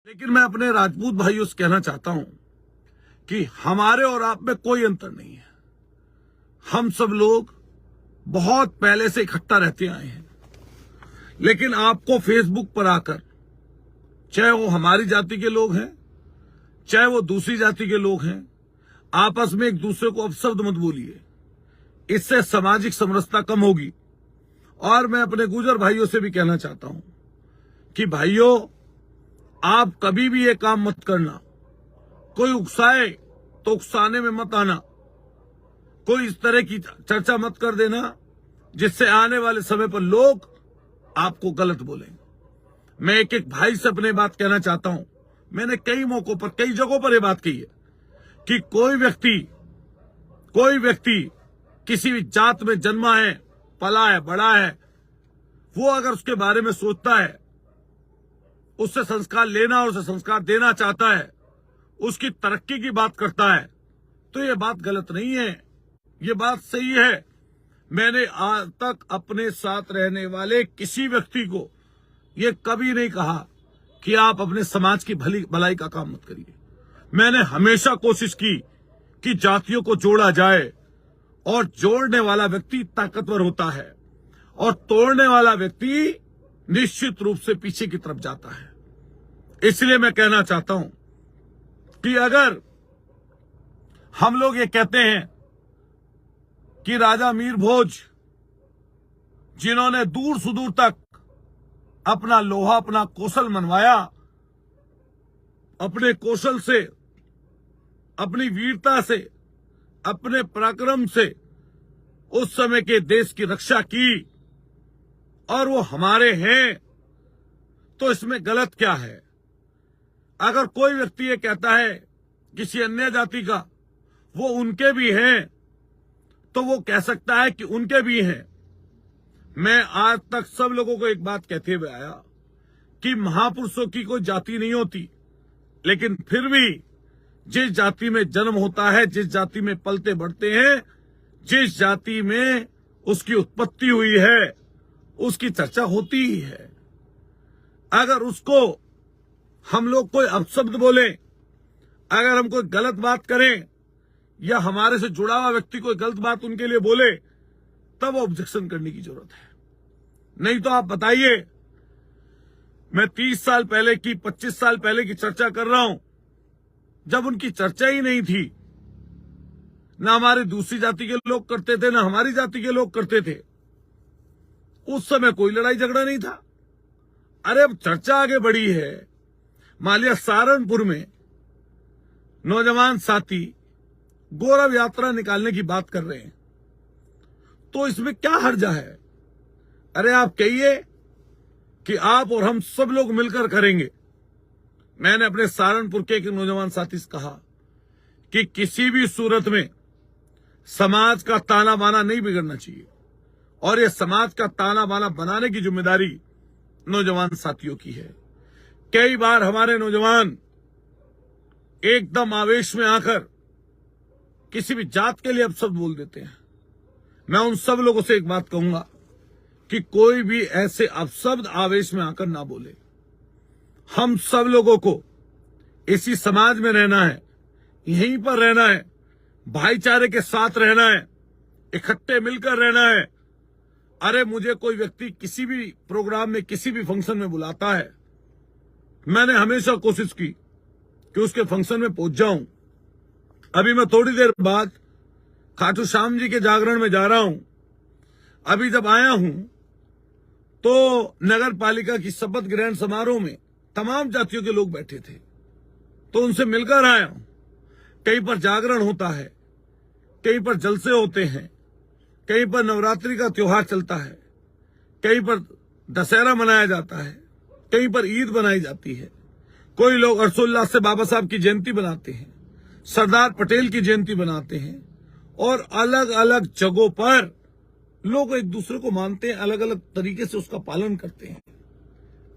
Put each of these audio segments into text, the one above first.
लेकिन मैं अपने राजपूत भाइयों से कहना चाहता हूं कि हमारे और आप में कोई अंतर नहीं है। हम सब लोग बहुत पहले से इकट्ठा रहते आए हैं, लेकिन आपको फेसबुक पर आकर, चाहे वो हमारी जाति के लोग हैं, चाहे वो दूसरी जाति के लोग हैं, आपस में एक दूसरे को अपशब्द मत बोलिए। इससे सामाजिक समरसता कम होगी। और मैं अपने गुर्जर भाइयों से भी कहना चाहता हूं कि भाइयों, आप कभी भी ये काम मत करना। कोई उकसाए तो उकसाने में मत आना। कोई इस तरह की चर्चा मत कर देना जिससे आने वाले समय पर लोग आपको गलत बोलेंगे। मैं एक एक भाई से अपने बात कहना चाहता हूं। मैंने कई मौकों पर, कई जगहों पर यह बात कही है कि कोई व्यक्ति किसी भी जात में जन्मा है, पला है, बड़ा है, वो अगर उसके बारे में सोचता है, उससे संस्कार लेना और उसे संस्कार देना चाहता है, उसकी तरक्की की बात करता है, तो ये बात गलत नहीं है, ये बात सही है। मैंने आज तक अपने साथ रहने वाले किसी व्यक्ति को ये कभी नहीं कहा कि आप अपने समाज की भलाई का काम मत करिए। मैंने हमेशा कोशिश की कि जातियों को जोड़ा जाए, और जोड़ने वाला व्यक्ति ताकतवर होता है और तोड़ने वाला व्यक्ति निश्चित रूप से पीछे की तरफ जाता है। इसलिए मैं कहना चाहता हूं कि अगर हम लोग ये कहते हैं कि राजा मीर भोज, जिन्होंने दूर सुदूर तक अपना लोहा, अपना कौशल मनवाया, अपने कौशल से, अपनी वीरता से, अपने पराक्रम से उस समय के देश की रक्षा की, और वो हमारे हैं, तो इसमें गलत क्या है? अगर कोई व्यक्ति ये कहता है किसी अन्य जाति का वो उनके भी हैं, तो वो कह सकता है कि उनके भी हैं। मैं आज तक सब लोगों को एक बात कहते हुए आया कि महापुरुषों की कोई जाति नहीं होती, लेकिन फिर भी जिस जाति में जन्म होता है, जिस जाति में पलते बढ़ते हैं, जिस जाति में उसकी उत्पत्ति हुई है, उसकी चर्चा होती ही है। अगर उसको हम लोग कोई अपशब्द बोले, अगर हम कोई गलत बात करें, या हमारे से जुड़ा हुआ व्यक्ति कोई गलत बात उनके लिए बोले, तब ऑब्जेक्शन करने की जरूरत है। नहीं तो आप बताइए, मैं 30 साल पहले की, 25 साल पहले की चर्चा कर रहा हूं, जब उनकी चर्चा ही नहीं थी, ना हमारी दूसरी जाति के लोग करते थे, ना हमारी जाति के लोग करते थे, उस समय कोई लड़ाई झगड़ा नहीं था। अरे अब चर्चा आगे बढ़ी है। मान लिया सहारनपुर में नौजवान साथी गौरव यात्रा निकालने की बात कर रहे हैं, तो इसमें क्या हर्जा है? अरे आप कहिए कि आप और हम सब लोग मिलकर करेंगे। मैंने अपने सहारनपुर के एक नौजवान साथी से कहा कि किसी भी सूरत में समाज का ताना बाना नहीं बिगड़ना चाहिए, और ये समाज का ताना बाना बनाने की जिम्मेदारी नौजवान साथियों की है। कई बार हमारे नौजवान एकदम आवेश में आकर किसी भी जात के लिए अपशब्द बोल देते हैं। मैं उन सब लोगों से एक बात कहूंगा कि कोई भी ऐसे अपशब्द आवेश में आकर ना बोले। हम सब लोगों को इसी समाज में रहना है, यहीं पर रहना है, भाईचारे के साथ रहना है, इकट्ठे मिलकर रहना है। अरे मुझे कोई व्यक्ति किसी भी प्रोग्राम में, किसी भी फंक्शन में बुलाता है, मैंने हमेशा कोशिश की कि उसके फंक्शन में पहुंच जाऊं। अभी मैं थोड़ी देर बाद खाटू श्याम जी के जागरण में जा रहा हूं। अभी जब आया हूं तो नगर पालिका की शपथ ग्रहण समारोह में तमाम जातियों के लोग बैठे थे, तो उनसे मिलकर आया हूं। कहीं पर जागरण होता है, कहीं पर जलसे होते हैं, कहीं पर नवरात्रि का त्योहार चलता है, कहीं पर दशहरा मनाया जाता है, कहीं पर ईद बनाई जाती है। कोई लोग हर्षोल्लास से बाबा साहब की जयंती बनाते हैं, सरदार पटेल की जयंती बनाते हैं, और अलग अलग जगहों पर लोग एक दूसरे को मानते हैं, अलग अलग तरीके से उसका पालन करते हैं।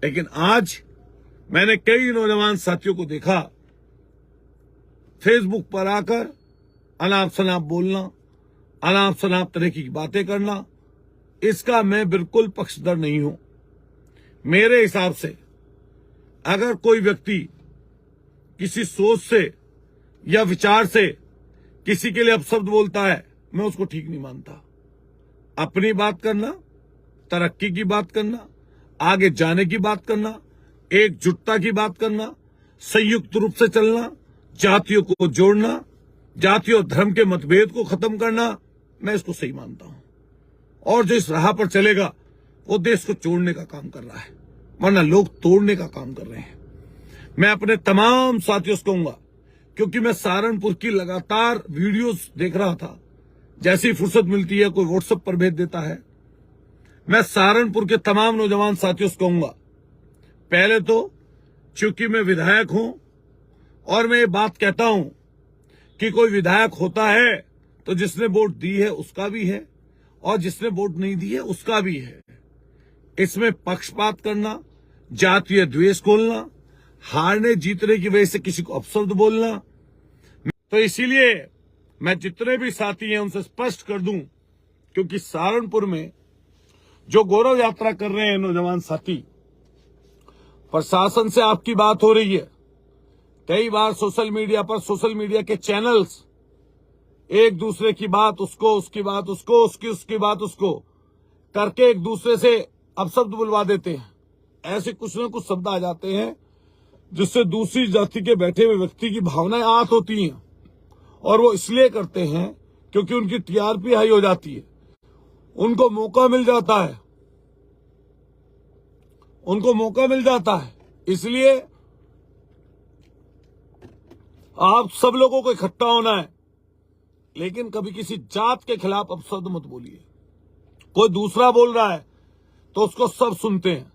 लेकिन आज मैंने कई नौजवान साथियों को देखा फेसबुक पर आकर अनाप शनाप बोलना, अनाप शनाप तरह की बातें करना। इसका मैं बिल्कुल पक्षधर नहीं हूं। मेरे हिसाब से अगर कोई व्यक्ति किसी सोच से या विचार से किसी के लिए अपशब्द बोलता है, मैं उसको ठीक नहीं मानता। अपनी बात करना, तरक्की की बात करना, आगे जाने की बात करना, एकजुटता की बात करना, संयुक्त रूप से चलना, जातियों को जोड़ना, जाति और धर्म के मतभेद को खत्म करना, मैं इसको सही मानता हूं। और जो इस राह पर चलेगा वो देश को जोड़ने का काम कर रहा है, वरना लोग तोड़ने का काम कर रहे हैं। मैं अपने तमाम साथियों से कहूंगा, क्योंकि मैं सहारनपुर की लगातार वीडियोस देख रहा था, जैसी फुर्सत मिलती है कोई व्हाट्सएप पर भेज देता है। मैं सहारनपुर के तमाम नौजवान साथियों से कहूंगा, पहले तो चूंकि मैं विधायक हूं और मैं ये बात कहता हूं कि कोई विधायक होता है तो जिसने वोट दी है उसका भी है और जिसने वोट नहीं दी है उसका भी है। इसमें पक्षपात करना, जातीय द्वेष खोलना, हारने जीतने की वजह से किसी को अपशब्द बोलना, तो इसीलिए मैं जितने भी साथी हैं उनसे स्पष्ट कर दूं, क्योंकि सहारनपुर में जो गौरव यात्रा कर रहे हैं नौजवान साथी, प्रशासन से आपकी बात हो रही है। कई बार सोशल मीडिया पर सोशल मीडिया के चैनल्स एक दूसरे की बात उसको, उसकी बात उसको, उसकी बात उसको करके एक दूसरे से अपशब्द बुलवा देते हैं। ऐसे कुछ न कुछ शब्द आ जाते हैं जिससे दूसरी जाति के बैठे हुए व्यक्ति की भावनाएं आहत होती हैं, और वो इसलिए करते हैं क्योंकि उनकी टीआरपी हाई हो जाती है, उनको मौका मिल जाता है, इसलिए आप सब लोगों को इकट्ठा होना है, लेकिन कभी किसी जात के खिलाफ अपशब्द मत बोलिए। कोई दूसरा बोल रहा है तो उसको सब सुनते हैं,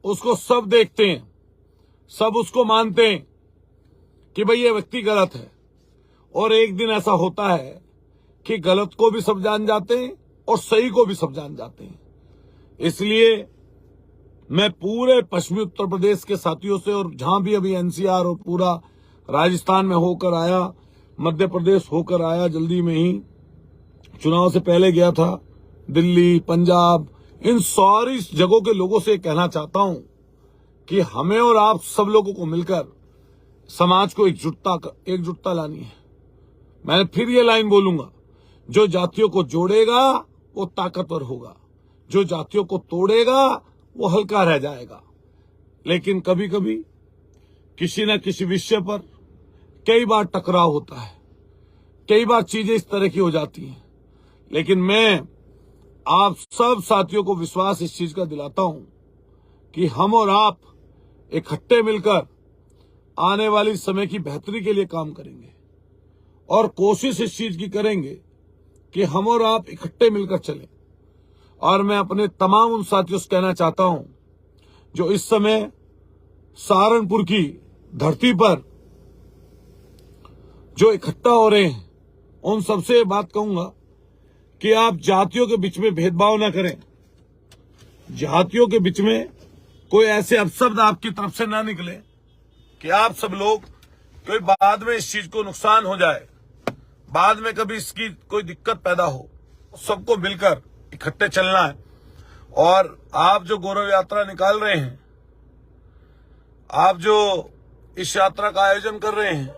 उसको सब देखते हैं, सब उसको मानते हैं कि भाई ये व्यक्ति गलत है, और एक दिन ऐसा होता है कि गलत को भी सब जान जाते हैं और सही को भी सब जान जाते हैं। इसलिए मैं पूरे पश्चिमी उत्तर प्रदेश के साथियों से, और जहां भी अभी एनसीआर और पूरा राजस्थान में होकर आया, मध्य प्रदेश होकर आया, जल्दी में ही चुनाव से पहले गया था दिल्ली, पंजाब, इन सारी जगहों के लोगों से कहना चाहता हूं कि हमें और आप सब लोगों को मिलकर समाज को एकजुटता लानी है। मैं फिर ये लाइन बोलूंगा, जो जातियों को जोड़ेगा वो ताकतवर होगा, जो जातियों को तोड़ेगा वो हल्का रह जाएगा। लेकिन कभी कभी किसी न किसी विषय पर कई बार टकराव होता है, कई बार चीजें इस तरह की हो जाती हैं, लेकिन मैं आप सब साथियों को विश्वास इस चीज का दिलाता हूं कि हम और आप इकट्ठे मिलकर आने वाली समय की बेहतरी के लिए काम करेंगे, और कोशिश इस चीज की करेंगे कि हम और आप इकट्ठे मिलकर चलें। और मैं अपने तमाम उन साथियों से कहना चाहता हूं जो इस समय सहारनपुर की धरती पर जो इकट्ठा हो रहे हैं, उन सबसे ये बात कहूंगा कि आप जातियों के बीच में भेदभाव न करें, जातियों के बीच में कोई ऐसे अपशब्द आपकी तरफ से ना निकले कि आप सब लोग कोई बाद में इस चीज को नुकसान हो जाए, बाद में कभी इसकी कोई दिक्कत पैदा हो। सबको मिलकर इकट्ठे चलना है। और आप जो गौरव यात्रा निकाल रहे हैं, आप जो इस यात्रा का आयोजन कर रहे हैं,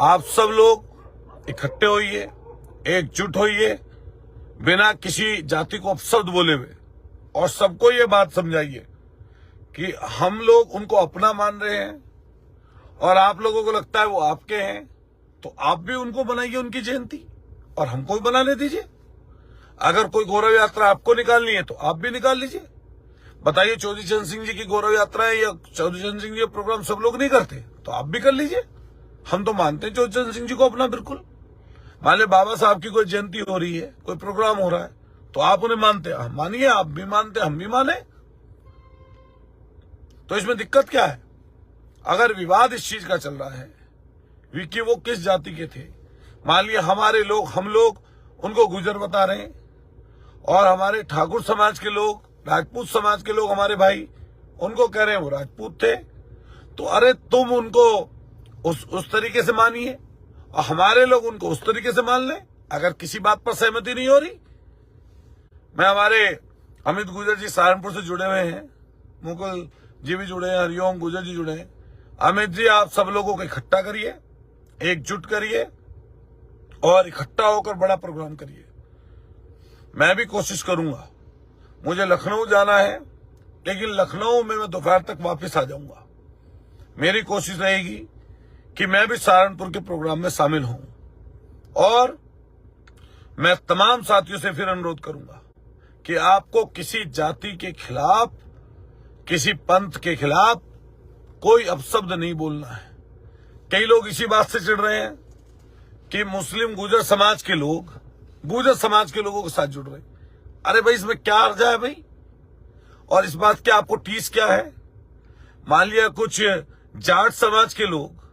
आप सब लोग इकट्ठे होइए, एकजुट होइए, बिना किसी जाति को अपशब्द बोले हुए, और सबको ये बात समझाइए कि हम लोग उनको अपना मान रहे हैं और आप लोगों को लगता है वो आपके हैं, तो आप भी उनको बनाइए उनकी जयंती और हमको भी बनाने दीजिए। अगर कोई गौरव यात्रा आपको निकालनी है तो आप भी निकाल लीजिए। बताइए, चौधरी चरण सिंह जी की गौरव यात्रा है या चौधरी चरण सिंह जी प्रोग्राम सब लोग नहीं करते, तो आप भी कर लीजिए। हम तो मानते हैं चौधरी चरण सिंह जी को अपना, बिल्कुल। मान लो बाबा साहब की कोई जयंती हो रही है, कोई प्रोग्राम हो रहा है, तो आप उन्हें मानते हैं, हम मानिए, आप भी मानते हैं, हम भी माने, तो इसमें दिक्कत क्या है? अगर विवाद इस चीज का चल रहा है कि वो किस जाति के थे, मान लिया हमारे लोग, हम लोग उनको गुजर बता रहे हैं, और हमारे ठाकुर समाज के लोग, राजपूत समाज के लोग, हमारे भाई, उनको कह रहे हैं वो राजपूत थे, तो अरे तुम उनको उस तरीके से मानिए और हमारे लोग उनको उस तरीके से मान लें। अगर किसी बात पर सहमति नहीं हो रही, मैं हमारे अमित गुजर जी सहारनपुर से जुड़े हुए हैं, मुकुल जी भी जुड़े हैं, हरिओम गुजर जी जुड़े हैं, अमित जी, आप सब लोगों को इकट्ठा करिए, एकजुट करिए और इकट्ठा होकर बड़ा प्रोग्राम करिए। मैं भी कोशिश करूंगा, मुझे लखनऊ जाना है, लेकिन लखनऊ में मैं दोपहर तक वापस आ जाऊंगा। मेरी कोशिश रहेगी कि मैं भी सहारनपुर के प्रोग्राम में शामिल हूं और मैं तमाम साथियों से फिर अनुरोध करूंगा कि आपको किसी जाति के खिलाफ, किसी पंथ के खिलाफ कोई अपशब्द नहीं बोलना है। कई लोग इसी बात से चिढ़ रहे हैं कि मुस्लिम गुर्जर समाज के लोगों के साथ जुड़ रहे। अरे भाई, इसमें क्या अर्जा है भाई? और इस बात की आपको टीस क्या है? मान लिया कुछ जाट समाज के लोग,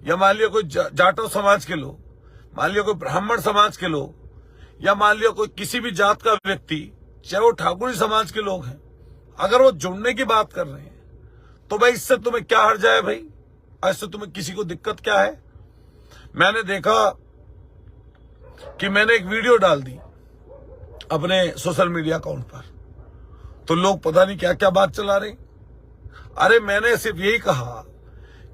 या मान लिया कोई जाटो समाज के लोग, मान लिया कोई ब्राह्मण समाज के लोग, या मान लिया कोई किसी भी जात का व्यक्ति, चाहे वो ठाकुरी समाज के लोग हैं, अगर वो जुड़ने की बात कर रहे हैं तो भाई इससे तुम्हें क्या हर्जा है भाई? ऐसे तुम्हें किसी को दिक्कत क्या है? मैंने देखा कि मैंने एक वीडियो डाल दी अपने सोशल मीडिया अकाउंट पर, तो लोग पता नहीं क्या क्या बात चला रहे। अरे मैंने सिर्फ यही कहा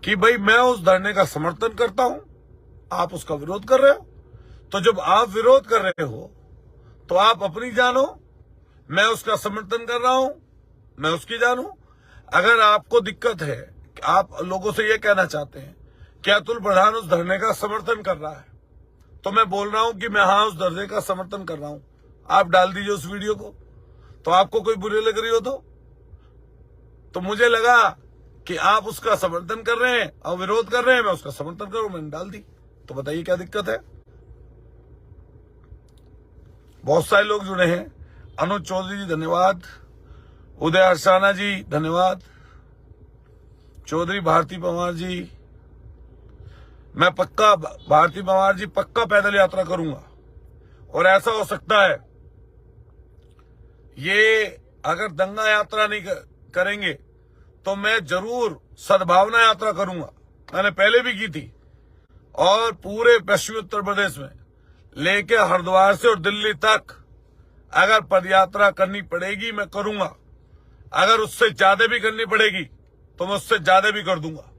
कि भाई मैं उस धरने का समर्थन करता हूं, आप उसका विरोध कर रहे हो, तो जब आप विरोध कर रहे हो तो आप अपनी जानो, मैं उसका समर्थन कर रहा हूं, मैं उसकी जानूं। अगर आपको दिक्कत है, आप लोगों से ये कहना चाहते हैं कि अतुल प्रधान उस धरने का समर्थन कर रहा है, तो मैं बोल रहा हूं कि मैं हाँ उस धरने का समर्थन कर रहा हूं। आप डाल दीजिए उस वीडियो को, तो आपको कोई बुरी लग रही हो तो मुझे लगा कि आप उसका समर्थन कर रहे हैं और विरोध कर रहे हैं, मैं उसका समर्थन करूं, मैंने डाल दी। तो बताइए क्या दिक्कत है? बहुत सारे लोग जुड़े हैं। अनुज चौधरी जी धन्यवाद, उदय हर्षाना जी धन्यवाद, चौधरी भारती पवार जी। मैं पक्का, भारती पवार जी, पक्का पैदल यात्रा करूंगा। और ऐसा हो सकता है ये अगर दंगा यात्रा नहीं करेंगे तो मैं जरूर सद्भावना यात्रा करूंगा। मैंने पहले भी की थी और पूरे पश्चिमी उत्तर प्रदेश में लेके हरिद्वार से और दिल्ली तक अगर पदयात्रा करनी पड़ेगी मैं करूंगा। अगर उससे ज्यादा भी करनी पड़ेगी तो मैं उससे ज्यादा भी कर दूंगा।